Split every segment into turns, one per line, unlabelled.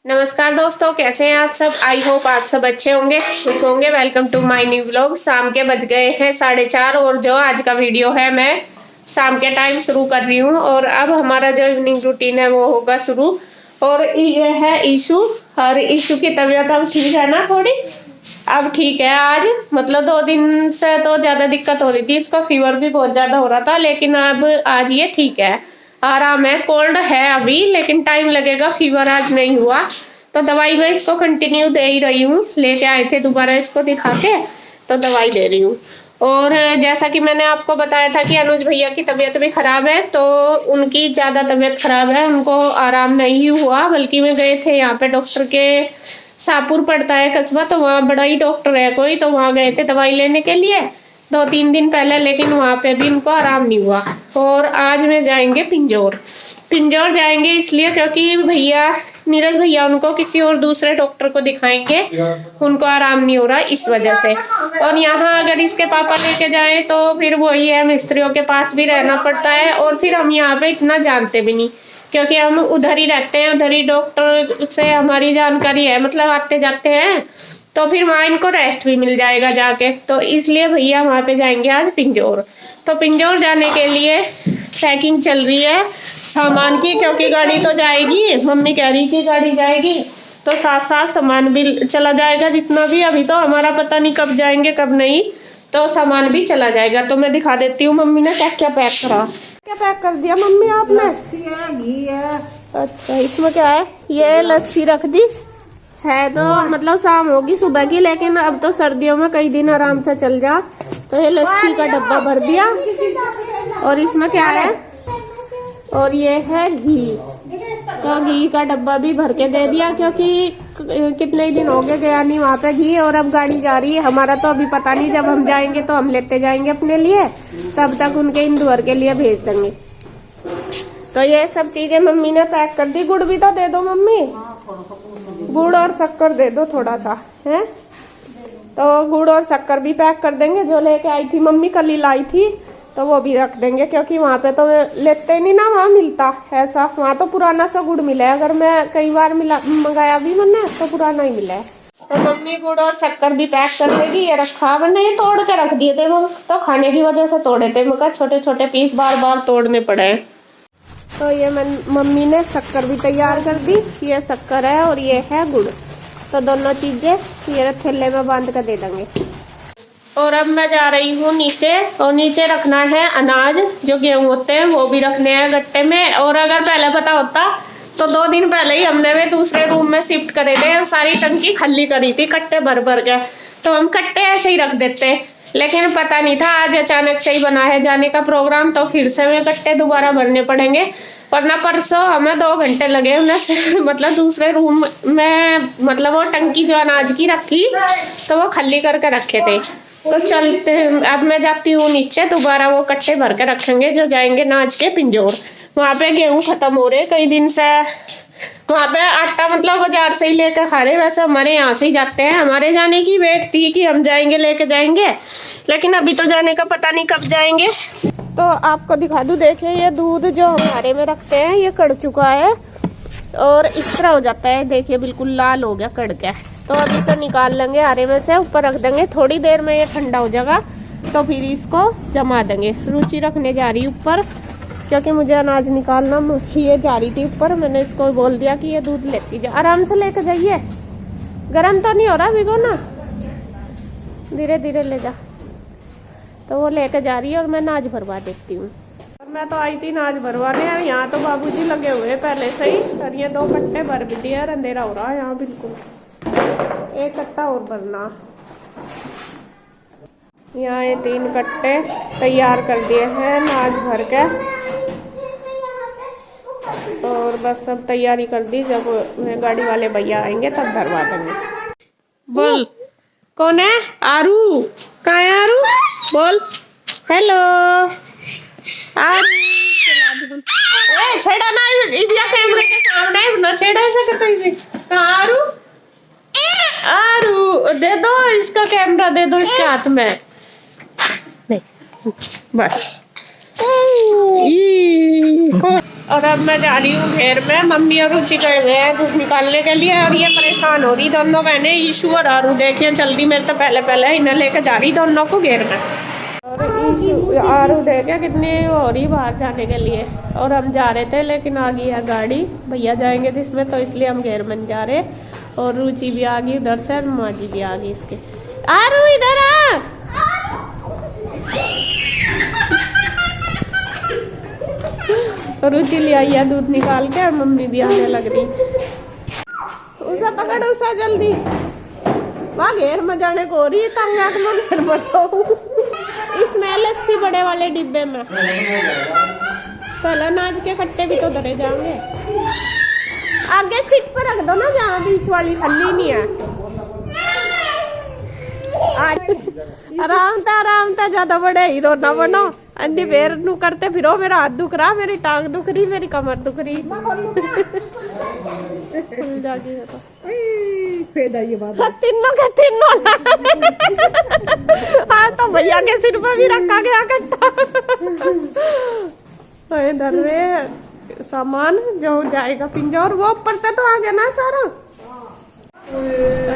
नमस्कार दोस्तों, कैसे हैं आप सब। आई होप आप सब अच्छे होंगे, खुश होंगे। Welcome to my new vlog. शाम के बज गए हैं 4:30 और जो आज का वीडियो है मैं शाम के टाइम शुरू कर रही हूँ। और अब हमारा जो इवनिंग रूटीन है वो होगा शुरू। और ये है ईशु, और ईशु की तबीयत अब ठीक है ना, थोड़ी अब ठीक है। आज मतलब 2 दिन से तो ज़्यादा दिक्कत हो रही थी, इसका फीवर भी बहुत ज़्यादा हो रहा था, लेकिन अब आज ये ठीक है, आराम है। कोल्ड है अभी लेकिन टाइम लगेगा, फीवर आज नहीं हुआ। तो दवाई मैं इसको कंटिन्यू दे ही रही हूँ, लेके आए थे दोबारा इसको दिखा के, तो दवाई ले रही हूँ। और जैसा कि मैंने आपको बताया था कि अनुज भैया की तबीयत भी खराब है, तो उनकी ज़्यादा तबीयत खराब है, उनको आराम नहीं हुआ। बल्कि में गए थे यहाँ पे डॉक्टर के, शाहपुर पड़ता है कस्बा, तो वहाँ बड़ा ही डॉक्टर है कोई, तो वहाँ गए थे दवाई लेने के लिए 2-3 दिन पहले, लेकिन वहाँ पे भी इनको आराम नहीं हुआ। और आज में जाएंगे पिंजौर। पिंजौर जाएंगे इसलिए क्योंकि भैया नीरज भैया उनको किसी और दूसरे डॉक्टर को दिखाएंगे, उनको आराम नहीं हो रहा इस वजह से। और यहाँ अगर इसके पापा लेके जाएं तो फिर वही है, मिस्त्रियों के पास भी रहना पड़ता है। और फिर हम यहाँ पे इतना जानते भी नहीं, क्योंकि हम उधर ही रहते हैं, उधर ही डॉक्टर से हमारी जानकारी है, मतलब आते जाते हैं, तो फिर वहाँ इनको रेस्ट भी मिल जाएगा जाके। तो इसलिए भैया वहाँ पे जाएंगे आज पिंजौर। तो पिंजौर जाने के लिए पैकिंग चल रही है सामान की, क्योंकि गाड़ी तो जाएगी, मम्मी कह रही कि गाड़ी जाएगी तो साथ साथ सामान भी चला जाएगा जितना भी। अभी तो हमारा पता नहीं कब जाएंगे कब नहीं, तो सामान भी चला जाएगा। तो मैं दिखा देती हूँ मम्मी ने क्या क्या पैक करा। क्या पैक कर दिया मम्मी आपने?
घी है।
अच्छा, इसमें क्या है? ये लस्सी रख दी है, तो मतलब शाम होगी सुबह की, लेकिन अब तो सर्दियों में कई दिन आराम से चल जा। तो ये लस्सी का डब्बा भर दिया। और इसमें क्या है? और ये है घी, तो घी का डब्बा भी भर के दे दिया, क्योंकि कितने ही दिन हो गए गया नहीं वहाँ पे घी। और अब गाड़ी जा रही है, हमारा तो अभी पता नहीं, जब हम जाएंगे तो हम लेते जाएंगे अपने लिए, तब तक उनके इंदौर के लिए भेज देंगे। तो ये सब चीजें मम्मी ने पैक कर दी। गुड़ भी तो दे दो मम्मी, गुड़ और शक्कर दे दो थोड़ा सा है। तो गुड़ और शक्कर भी पैक कर देंगे, जो लेके आई थी मम्मी कल ही लाई थी, तो वो भी रख देंगे, क्योंकि वहाँ पे तो लेते नहीं ना, वहाँ मिलता ऐसा, वहाँ तो पुराना सा गुड़ मिला है। अगर मैं कई बार मंगाया भी मैंने तो पुराना ही मिला है। तो मम्मी गुड़ और शक्कर भी पैक कर देगी। ये रखा, वरना ये तोड़ के रख दिए थे, वो तो खाने की वजह से तोड़े थे, मगर छोटे छोटे पीस बार बार तोड़ने पड़े हैं। तो ये मम्मी ने शक्कर भी तैयार कर दी, ये शक्कर है और ये है गुड़, तो दोनों चीजें ये थैले में बांध कर दे देंगे। और अब मैं जा रही हूँ नीचे, और नीचे रखना है अनाज, जो गेहूँ होते हैं वो भी रखने हैं गट्टे में। और अगर पहले पता होता तो 2 दिन पहले ही हमने वे दूसरे रूम में शिफ्ट करे थे और सारी टंकी खाली करी थी कट्टे भर भर के, तो हम कट्टे ऐसे ही रख देते। लेकिन पता नहीं था, आज अचानक से ही बना है जाने का प्रोग्राम, तो फिर से हमें कट्टे दोबारा भरने पड़ेंगे। वरना परसों हमें 2 घंटे लगे उन्हें मतलब दूसरे रूम में, मतलब वो टंकी जो अनाज की रखी तो वो खाली करके रखे थे। तो चलते हैं, अब मैं जाती हूँ नीचे, दोबारा वो कट्टे भर के रखेंगे जो जाएंगे नाच के पिंजौर। वहाँ पे गेहूँ खत्म हो रहे कई दिन से, वहाँ पे आटा मतलब बाजार से ही लेकर खा रहे, वैसे हमारे यहाँ से ही जाते हैं। हमारे जाने की वेट थी कि हम जाएंगे लेके जाएंगे, लेकिन अभी तो जाने का पता नहीं कब जाएंगे। तो आपको दिखा दूँ, देखिए ये दूध जो हमारे में रखते हैं ये कड़ चुका है और इस तरह हो जाता है, देखिए बिल्कुल लाल हो गया कड़ के। तो अब इसे निकाल लेंगे आरे में से, ऊपर रख देंगे, थोड़ी देर में ये ठंडा हो जाएगा तो फिर इसको जमा देंगे। रुचि रखने जा रही ऊपर, क्योंकि मुझे अनाज निकालना, ये जा रही थी ऊपर, मैंने इसको बोल दिया कि ये दूध लेती जा, आराम से लेके जाइए, गर्म तो नहीं हो रहा, भिगो ना, धीरे धीरे ले जा। तो वो लेके जा रही है और मैं नाज भरवा देती हूँ। मैं तो आई थी नाज भरवाने, यहाँ तो बाबूजी लगे हुए पहले से ही, और ये 2 कट्टे भर भी दिए, अंधेरा हो रहा है यहाँ बिल्कुल, 1 कट्टा और भरना। यहाँ ये 3 कट्टे तैयार कर दिए हैं नाज भर के, और बस सब तैयारी कर दी, जब गाड़ी वाले भैया आएंगे तब भरवा देंगे। बोल कौन है? आरू, कहाँ है आरू? बोल हेलो आरू। छेड़ा ना इंडिया कैमरे के सामने ना, छेड़ा ऐसा करता है। कहाँ आरू? आरू दे दो इसका कैमरा, दे दो इसके हाथ में, नहीं बस। और अब मैं जा रही हूँ घेर में। मम्मी और रुचि गए हुए हैं दूध निकालने के लिए और ये परेशान हो रही दोनों बहनें। ईशू और आरू देखिए जल्दी मेरे तो पहले इन्हें लेकर जा रही दोनों को घेर में। और आरू देखे कितनी हो रही बाहर जाने के लिए। और हम जा रहे थे लेकिन आ गई है गाड़ी, भैया जाएंगे जिसमें, तो इसलिए हम घेर में जा रहे। और रुचि भी आ गई उधर से, माँ जी भी आ गई इसके। आरू इधर आ। रुचि ले आई है दूध निकाल के और मम्मी भी आने लग रही। उसे पकड़, उसे जल्दी वहाँ घेर में जाने को हो रही है। तंग आके मैं फिर बचाऊं। इसमें लस्सी बड़े वाले डिब्बे में। पहले नाच के कट्टे भी तो धरे जाएंगे। आगे सीट पर रख दो ना, जहाँ बीच वाली खल्ली नहीं है। आराम था ज्यादा बड़े हीरो ना बनो। अंडी फेर नू करते फिरो, मेरा हाथ दुख रहा, मेरी टांग दुख रही, मेरी कमर दुख रही। तीनों के तीनों। हाँ तो भैया के सिर पर भी रखा गया कट्टा। इधर में सामान जो जाएगा पिंजौर, वो ऊपर से तो आ गया ना सारा। तो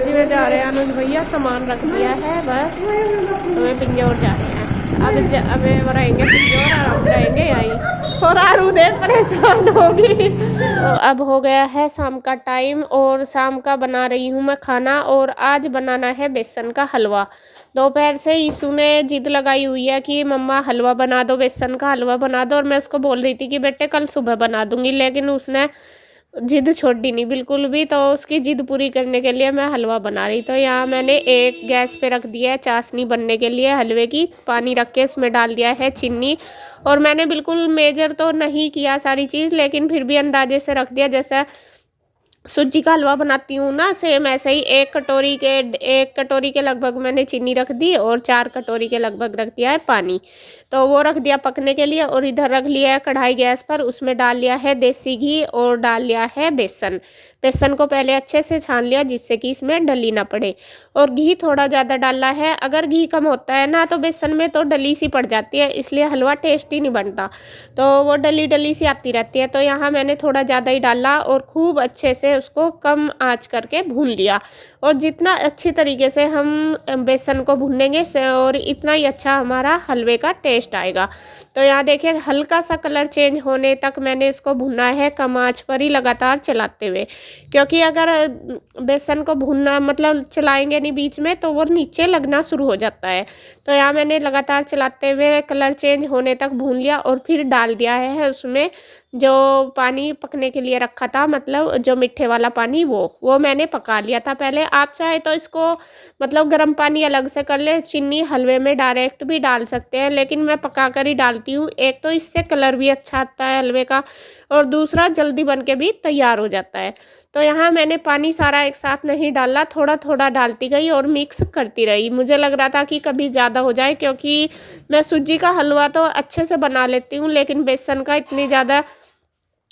जी जा रहे हैं अनुज भैया, सामान रख दिया है, बस हमें पिंजौर जा रहे हैं। अब रहेंगे पिंजौर और हम रहेंगे यहीं। और आरू देख परेशान होगी। तो अब हो गया है शाम का टाइम और शाम का बना रही हूँ मैं खाना। और आज बनाना है बेसन का हलवा। दोपहर से ईशू ने जिद लगाई हुई है कि मम्मा हलवा बना दो, बेसन का हलवा बना दो। और मैं उसको बोल रही थी कि बेटे कल सुबह बना दूंगी, लेकिन उसने जिद छोड़ी नहीं बिल्कुल भी। तो उसकी जिद पूरी करने के लिए मैं हलवा बना रही। तो यहाँ मैंने एक गैस पे रख दिया है चाशनी बनने के लिए हलवे की। पानी रख के उसमें डाल दिया है चीनी। और मैंने बिल्कुल मेजर तो नहीं किया सारी चीज़, लेकिन फिर भी अंदाजे से रख दिया। जैसा सूजी का हलवा बनाती हूँ ना, सेम ऐसे ही एक कटोरी के लगभग मैंने चीनी रख दी और 4 कटोरी के लगभग रख दिया है पानी। तो वो रख दिया पकने के लिए। और इधर रख लिया है कढ़ाई गैस पर, उसमें डाल लिया है देसी घी और डाल लिया है बेसन को पहले अच्छे से छान लिया जिससे कि इसमें डली ना पड़े। और घी थोड़ा ज़्यादा डालना है, अगर घी कम होता है ना तो बेसन में तो डली सी पड़ जाती है, इसलिए हलवा टेस्टी नहीं बनता। तो वो डली सी आती रहती है। तो यहाँ मैंने थोड़ा ज़्यादा ही डाला और खूब अच्छे से उसको कम आँच करके भून लिया। और जितना अच्छी तरीके से हम बेसन को भूनेंगे और इतना ही अच्छा हमारा हलवे का टेस्ट आएगा। तो यहाँ देखिए हल्का सा कलर चेंज होने तक मैंने इसको भुना है, कम आंच पर ही लगातार चलाते हुए। क्योंकि अगर बेसन को भुनना मतलब चलाएंगे नहीं बीच में तो वो नीचे लगना शुरू हो जाता है। तो यहाँ मैंने लगातार चलाते हुए कलर चेंज होने तक भून लिया और फिर डाल दिया है उसमें जो पानी पकने के लिए रखा था, मतलब जो मीठे वाला पानी, वो मैंने पका लिया था पहले। आप चाहे तो इसको मतलब गर्म पानी अलग से कर ले, चीनी हलवे में डायरेक्ट भी डाल सकते हैं, लेकिन मैं पका कर ही डालती हूँ। एक तो इससे कलर भी अच्छा आता है हलवे का और दूसरा जल्दी बन के भी तैयार हो जाता है। तो यहाँ मैंने पानी सारा एक साथ नहीं डाला, थोड़ा थोड़ा डालती गई और मिक्स करती रही। मुझे लग रहा था कि कभी ज़्यादा हो जाए, क्योंकि मैं सूजी का हलवा तो अच्छे से बना लेती हूँ लेकिन बेसन का इतनी ज़्यादा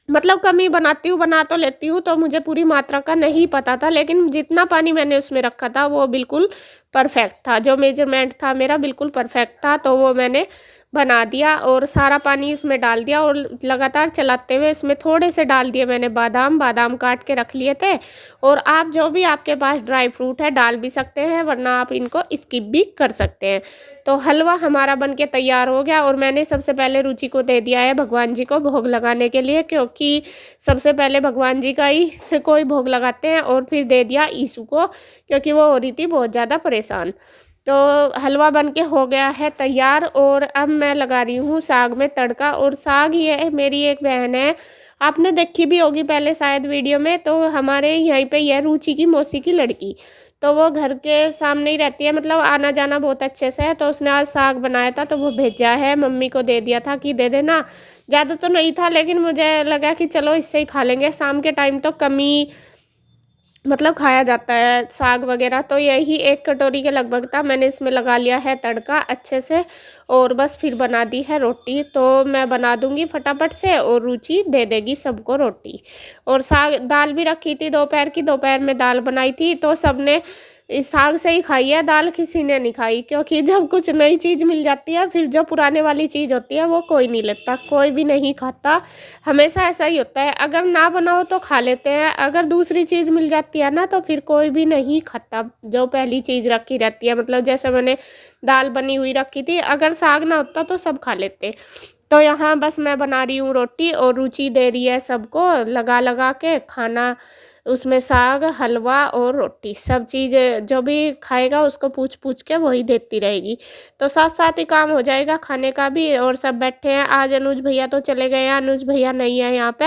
मतलब कमी बनाती हूँ, बना तो लेती हूँ। तो मुझे पूरी मात्रा का नहीं पता था, लेकिन जितना पानी मैंने उसमें रखा था वो बिल्कुल परफेक्ट था, जो मेजरमेंट था मेरा बिल्कुल परफेक्ट था। तो वो मैंने बना दिया और सारा पानी इसमें डाल दिया और लगातार चलाते हुए इसमें थोड़े से डाल दिए मैंने बादाम काट के रख लिए थे। और आप जो भी आपके पास ड्राई फ्रूट है डाल भी सकते हैं, वरना आप इनको स्किप भी कर सकते हैं। तो हलवा हमारा बनके तैयार हो गया और मैंने सबसे पहले रुचि को दे दिया है भगवान जी को भोग लगाने के लिए, क्योंकि सबसे पहले भगवान जी का ही कोई भोग लगाते हैं। और फिर दे दिया ईशू को, क्योंकि वो हो रही थी बहुत ज़्यादा परेशान। तो हलवा बनके हो गया है तैयार और अब मैं लगा रही हूँ साग में तड़का। और साग ये मेरी एक बहन है, आपने देखी भी होगी पहले शायद वीडियो में, तो हमारे यहीं पे यह रुचि की मौसी की लड़की, तो वो घर के सामने ही रहती है, मतलब आना जाना बहुत अच्छे से है। तो उसने आज साग बनाया था तो वो भेजा है, मम्मी को दे दिया था कि दे देना। ज़्यादा तो नहीं था लेकिन मुझे लगा कि चलो इससे ही खा लेंगे, शाम के टाइम तो कम ही मतलब खाया जाता है साग वगैरह। तो यही 1 कटोरी के लगभग था, मैंने इसमें लगा लिया है तड़का अच्छे से और बस फिर बना दी है रोटी। तो मैं बना दूंगी फटाफट से और रुचि दे देगी सबको रोटी। और साग दाल भी रखी थी दोपहर की, दोपहर में दाल बनाई थी तो सबने इस साग से ही खाई है, दाल किसी ने नहीं खाई, क्योंकि जब कुछ नई चीज़ मिल जाती है फिर जो पुराने वाली चीज़ होती है वो कोई नहीं लेता, कोई भी नहीं खाता। हमेशा ऐसा ही होता है, अगर ना बनाओ तो खा लेते हैं, अगर दूसरी चीज़ मिल जाती है ना तो फिर कोई भी नहीं खाता जो पहली चीज़ रखी रहती है। मतलब जैसे मैंने दाल बनी हुई रखी थी, अगर साग ना होता तो सब खा लेते। तो यहाँ बस मैं बना रही हूँ रोटी और रुचि दे रही है सबको लगा लगा के खाना, उसमें साग, हलवा और रोटी, सब चीज़ जो भी खाएगा उसको पूछ पूछ के वही देती रहेगी। तो साथ साथ ही काम हो जाएगा खाने का भी। और सब बैठे हैं, आज अनुज भैया तो चले गए हैं, अनुज भैया नहीं है यहाँ पे,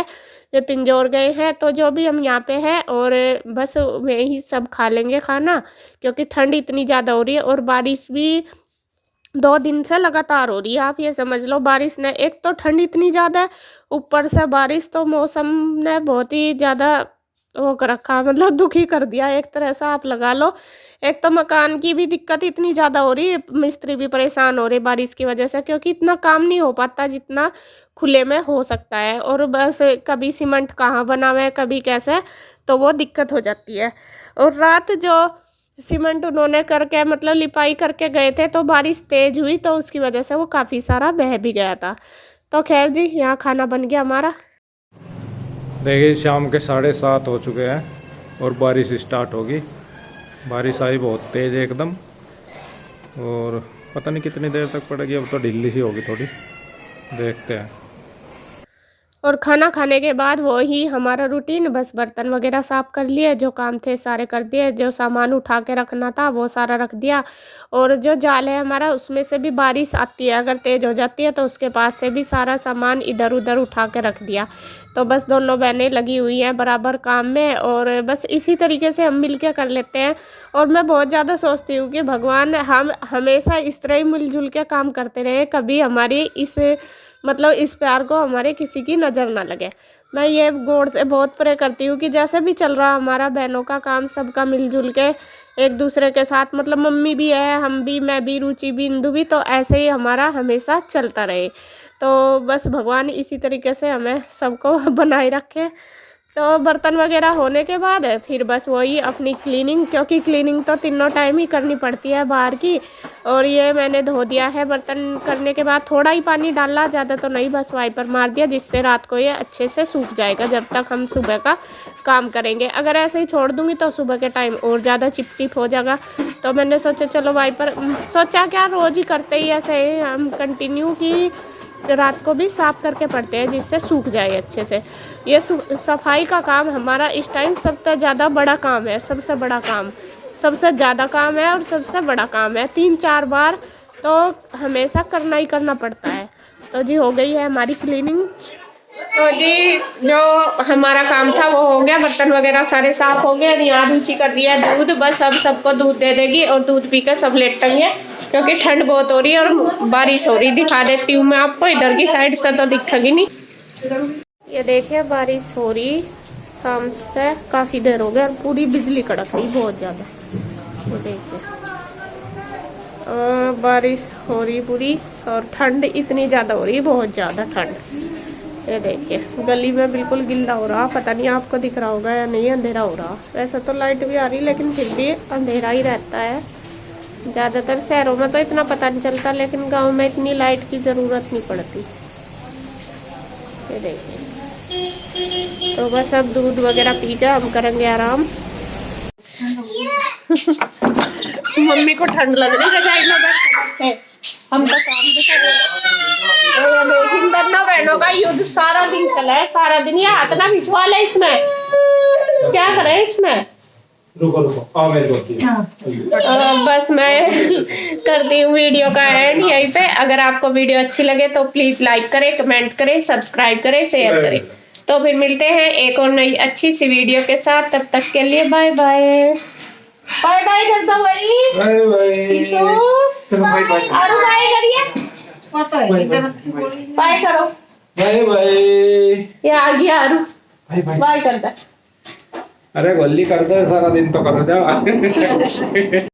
वे पिंजौर गए हैं। तो जो भी हम यहाँ पे हैं और बस वही सब खा लेंगे खाना, क्योंकि ठंड इतनी ज़्यादा हो रही है और बारिश भी 2 दिन से लगातार हो रही है। आप ये समझ लो, बारिश ने, एक तो ठंड इतनी ज़्यादा है, ऊपर से बारिश, तो मौसम ने बहुत ही ज़्यादा वो कर रखा, मतलब दुखी कर दिया एक तरह से आप लगा लो। एक तो मकान की भी दिक्कत इतनी ज़्यादा हो रही है, मिस्त्री भी परेशान हो रहे बारिश की वजह से, क्योंकि इतना काम नहीं हो पाता जितना खुले में हो सकता है। और बस कभी सीमेंट कहाँ बना हुआ है, कभी कैसे, तो वो दिक्कत हो जाती है। और रात जो सीमेंट उन्होंने करके, मतलब लिपाई करके गए थे, तो बारिश तेज हुई तो उसकी वजह से वो काफ़ी सारा बह भी गया था। तो खैर जी, यहाँ खाना बन गया हमारा।
देखिए शाम के 7:30 हो चुके हैं और बारिश स्टार्ट होगी। बारिश आई बहुत तेज़ एकदम, और पता नहीं कितनी देर तक पड़ेगी, अब तो ढीली सी होगी थोड़ी, देखते हैं।
और खाना खाने के बाद वो ही हमारा रूटीन, बस बर्तन वगैरह साफ़ कर लिए, जो काम थे सारे कर दिए, जो सामान उठा के रखना था वो सारा रख दिया। और जो जाल है हमारा, उसमें से भी बारिश आती है, अगर तेज़ हो जाती है तो उसके पास से भी सारा सामान इधर उधर उठा के रख दिया। तो बस दोनों बहनें लगी हुई हैं बराबर काम में, और बस इसी तरीके से हम मिल के कर लेते हैं। और मैं बहुत ज़्यादा सोचती हूँ कि भगवान हम हमेशा इस तरह ही मिलजुल के काम करते रहें, कभी हमारी इस, मतलब इस प्यार को हमारे किसी की नज़र ना लगे। मैं ये गॉड से बहुत प्रे करती हूँ कि जैसे भी चल रहा हमारा बहनों का काम, सबका मिलजुल के एक दूसरे के साथ, मतलब मम्मी भी है, हम भी, मैं भी, रुचि भी, इंदु भी, तो ऐसे ही हमारा हमेशा चलता रहे। तो बस भगवान इसी तरीके से हमें सबको बनाए रखे। तो बर्तन वगैरह होने के बाद फिर बस वही अपनी क्लीनिंग, क्योंकि क्लीनिंग तो तीनों टाइम ही करनी पड़ती है बाहर की। और ये मैंने धो दिया है बर्तन करने के बाद, थोड़ा ही पानी डाला, ज़्यादा तो नहीं, बस वाइपर मार दिया, जिससे रात को ये अच्छे से सूख जाएगा जब तक हम सुबह का काम करेंगे। अगर ऐसे ही छोड़ दूँगी तो सुबह के टाइम और ज़्यादा चिपचिप हो जाएगा। तो मैंने सोचा चलो वाइपर, सोचा क्या, रोज़ ही करते ही ऐसे हम कंटिन्यू की रात को भी साफ़ करके पड़ते हैं, जिससे सूख जाए अच्छे से। ये सफाई का काम हमारा इस टाइम सबसे ज़्यादा बड़ा काम है, सबसे बड़ा काम, सबसे ज़्यादा काम है और सबसे बड़ा काम है। 3-4 बार तो हमेशा करना ही करना पड़ता है। तो जी हो गई है हमारी क्लीनिंग। तो जी जो हमारा काम था वो हो गया, बर्तन वगैरह सारे साफ हो गए। यहाँ रुचि कर रही है दूध, बस अब सबको दूध दे देगी और दूध पी कर सब लेटेंगे, क्योंकि ठंड बहुत हो रही है और बारिश हो रही। दिखा देती हूँ मैं आपको, इधर की साइड से तो दिखेगी नहीं। ये देखिए बारिश हो रही, शाम से काफ़ी देर हो गया और पूरी बिजली कड़क रही बहुत ज़्यादा। तो देखिए बारिश हो रही पूरी, और ठंड इतनी ज़्यादा हो रही, बहुत ज़्यादा ठंड। ये देखिए गली में बिल्कुल गिल्ला हो रहा, पता नहीं आपको दिख रहा होगा या नहीं, अंधेरा हो रहा। वैसे तो लाइट भी आ रही, लेकिन फिर भी अंधेरा ही रहता है। ज़्यादातर शहरों में तो इतना पता नहीं चलता, लेकिन गांव में इतनी लाइट की ज़रूरत नहीं पड़ती। ये देखिए, तो बस अब दूध वगैरह पी के हम करेंगे आराम। मम्मी को ठंड लग रही है, रजाई में बैठे हम तो काम भी कर रहे हैं। दोनों बहनों का युद्ध सारा दिन चला है, सारा दिन। ये हाथ ना भिजवा ले इसमें, क्या करे इसमें।
रुको रुको, आओ मेरे को।
बस मैं करती हूँ वीडियो का एंड यहीं पे। अगर आपको वीडियो अच्छी लगे तो प्लीज लाइक करें, कमेंट करें, सब्सक्राइब करें, शेयर करें। तो फिर मिलते हैं एक और नई अच्छी सी वीडियो के साथ, तब तक के लिए बाय बाय। बाय बाय कर दो भाई, बाय बाय, चलो बाय बाय, और बाय करिए, बाय करो,
बाय बाय।
ये आ गया आरू,
बाय बाय,
बाय कर दे।
अरे गोली कर दे, सारा दिन तो कर जाओ।